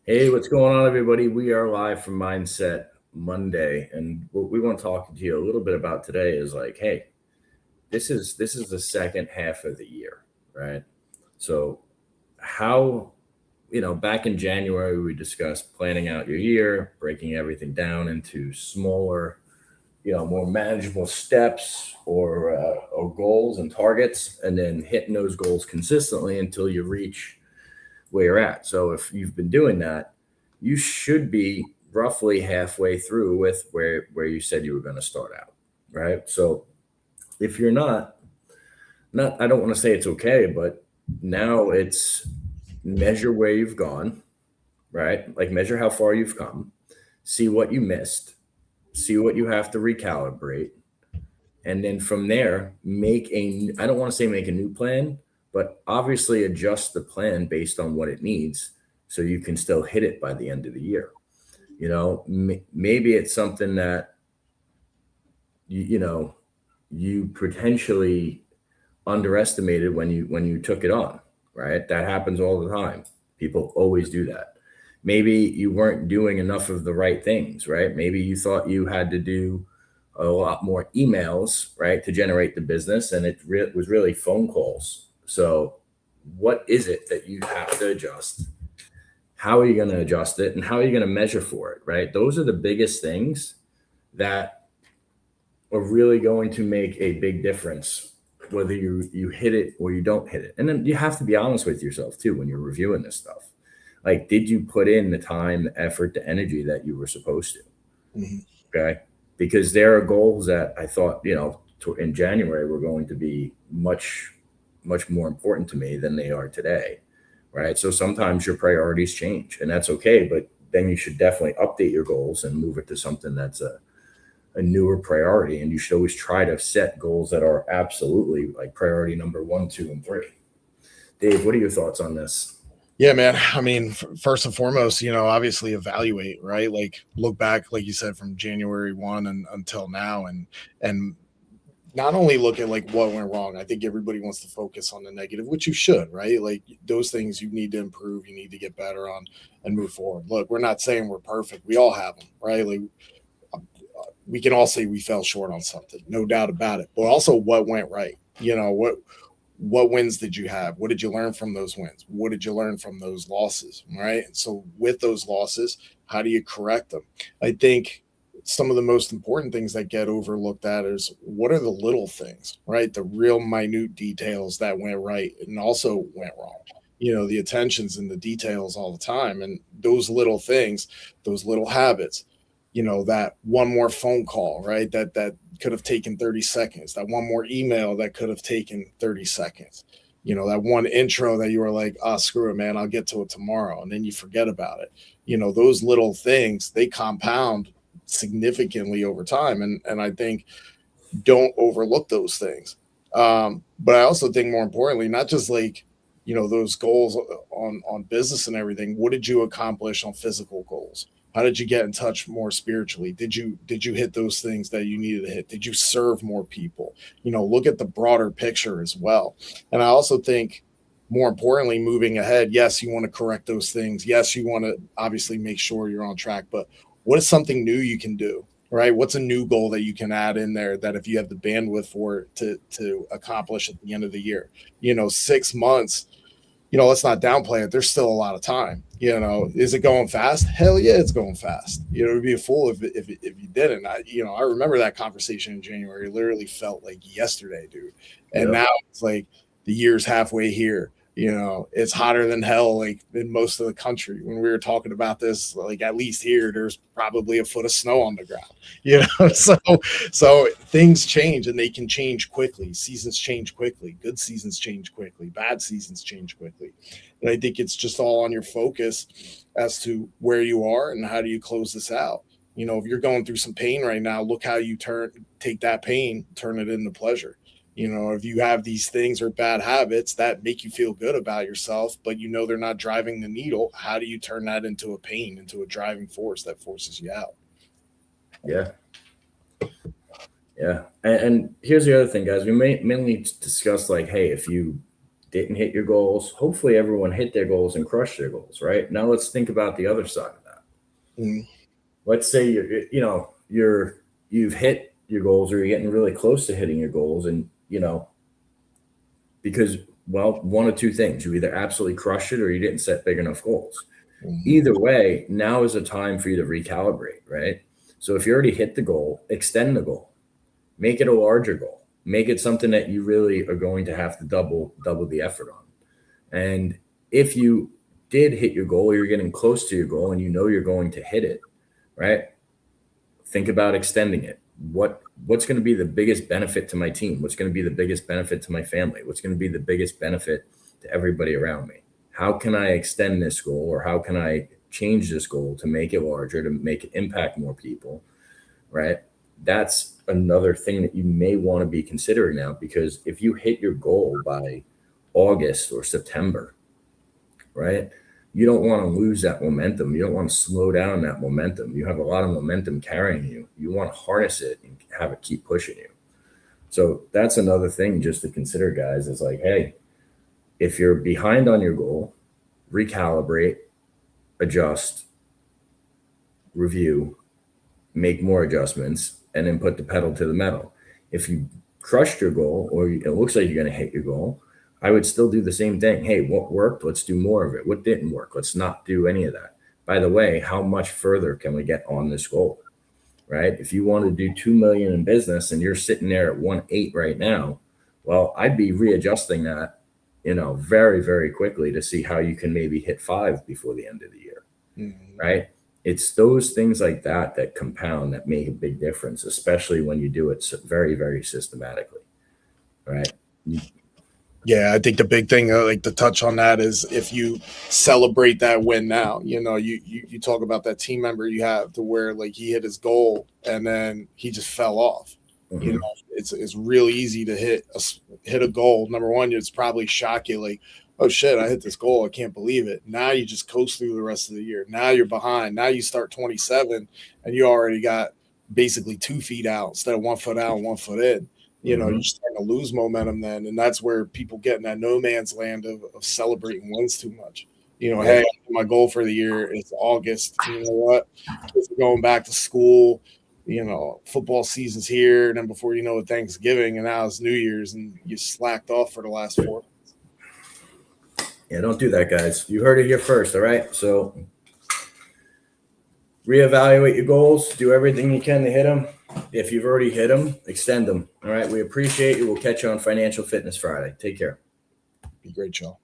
Hey, what's going on, everybody? We are live from Mindset Monday, and what we want to talk to you a little bit about today is like, hey, this is the second half of the year, right? So, how back in January we discussed planning out your year, breaking everything down into smaller, more manageable steps or goals and targets, and then hitting those goals consistently until you reach where you're at. So if you've been doing that, you should be roughly halfway through with where you said you were going to start out, right? So if you're not I don't want to say it's okay, but now it's measure where you've gone, right? Like measure how far you've come, see what you missed, see what you have to recalibrate, and then from there make a I don't want to say make a new plan, but obviously adjust the plan based on what it needs so you can still hit it by the end of the year. Maybe it's something that you potentially underestimated when you took it on, right? That happens all the time. People always do that. Maybe you weren't doing enough of the right things, right? Maybe you thought you had to do a lot more emails, right, to generate the business, and it was really phone calls. So what is it that you have to adjust? How are you going to adjust it, and how are you going to measure for it, right? Those are the biggest things that are really going to make a big difference whether you hit it or you don't hit it. And then you have to be honest with yourself too when you're reviewing this stuff. Like, did you put in the time, the effort, the energy that you were supposed to? Mhm. Okay. Because there are goals that I thought, in January were going to be much more important to me than they are today. Right. So sometimes your priorities change, and that's okay. But then you should definitely update your goals and move it to something that's a newer priority. And you should always try to set goals that are absolutely like priority number one, two, and three. Dave, what are your thoughts on this? Yeah, man. I mean, first and foremost, obviously evaluate, right? Like look back, like you said, from January 1 and until now, and not only look at like what went wrong. I think everybody wants to focus on the negative, which you should, right? Like those things you need to improve, you need to get better on and move forward. Look, we're not saying we're perfect. We all have them, right? Like we can all say we fell short on something, no doubt about it. But also what went right. What wins did you have? What did you learn from those wins? What did you learn from those losses? Right. And so with those losses, how do you correct them? I think some of the most important things that get overlooked at is what are the little things, right? The real minute details that went right and also went wrong. The attentions and the details all the time. And those little things, those little habits, that one more phone call, right? That could have taken 30 seconds, that one more email that could have taken 30 seconds, that one intro that you were like, ah, screw it, man, I'll get to it tomorrow. And then you forget about it. Those little things, they compound significantly over time. And I think don't overlook those things. But I also think more importantly, not just like, those goals on business and everything. What did you accomplish on physical goals? How did you get in touch more spiritually? Did you hit those things that you needed to hit? Did you serve more people? Look at the broader picture as well. And I also think more importantly, moving ahead, yes, you want to correct those things. Yes, you want to obviously make sure you're on track, but what is something new you can do? Right? What's a new goal that you can add in there that if you have the bandwidth for it to accomplish at the end of the year? 6 months, let's not downplay it. There's still a lot of time. Is it going fast? Hell yeah, it's going fast. It'd be a fool if you didn't. I remember that conversation in January. It literally felt like yesterday, dude. And Yep. now it's like the year's halfway here. It's hotter than hell, like in most of the country. When we were talking about this, like at least here, there's probably a foot of snow on the ground. So things change and they can change quickly. Seasons change quickly. Good seasons change quickly. Bad seasons change quickly. And I think it's just all on your focus as to where you are and how do you close this out. If you're going through some pain right now, look how you take that pain, turn it into pleasure. If you have these things or bad habits that make you feel good about yourself, but they're not driving the needle, how do you turn that into a pain, into a driving force that forces you out? Yeah. Yeah. And here's the other thing, guys. We may mainly discuss like, hey, if you didn't hit your goals. Hopefully everyone hit their goals and crushed their goals, right? Now let's think about the other side of that. Let's say you've hit your goals, or you're getting really close to hitting your goals, and because, well, one of two things: you either absolutely crushed it or you didn't set big enough goals. Either way, now is a time for you to recalibrate, right? So if you already hit the goal, extend the goal, make it a larger goal, make it something that you really are going to have to double the effort on. And if you did hit your goal, or you're getting close to your goal and you're going to hit it, right? Think about extending it. What's going to be the biggest benefit to my team? What's going to be the biggest benefit to my family? What's going to be the biggest benefit to everybody around me? How can I extend this goal, or how can I change this goal to make it larger, to make it impact more people, right? That's another thing that you may want to be considering now, because if you hit your goal by August or September, right, you don't want to lose that momentum. You don't want to slow down that momentum. You have a lot of momentum carrying you. You want to harness it and have it keep pushing you. So that's another thing just to consider, guys, is like, hey, if you're behind on your goal, recalibrate, adjust, review, make more adjustments, and then put the pedal to the metal. If you crushed your goal, or it looks like you're going to hit your goal, I would still do the same thing. Hey, what worked? Let's do more of it. What didn't work? Let's not do any of that. By the way, how much further can we get on this goal, right? If you want to do 2 million in business and you're sitting there at 1.8 right now, well, I'd be readjusting that, very, very quickly to see how you can maybe hit 5 before the end of the year, right? It's those things like that compound, that make a big difference, especially when you do it very, very systematically, right? Yeah, I think the big thing, like to touch on that, is if you celebrate that win now, you talk about that team member you have to where like he hit his goal and then he just fell off. It's really easy to hit a goal. Number one, it's probably shock you, like, oh shit, I hit this goal, I can't believe it. Now you just coast through the rest of the year. Now you're behind. Now you start 27 and you already got basically 2 feet out instead of 1 foot out and 1 foot in. You're starting to lose momentum then, and that's where people get in that no man's land of celebrating wins too much. Hey, my goal for the year is August. You know what? Kids are going back to school. Football season's here, and then before you know it, Thanksgiving, and now it's New Year's, and you slacked off for the last 4 months. Yeah, don't do that, guys. You heard it here first, all right? So reevaluate your goals. Do everything you can to hit them. If you've already hit them, extend them. All right. We appreciate you. We'll catch you on Financial Fitness Friday. Take care. Be great, y'all.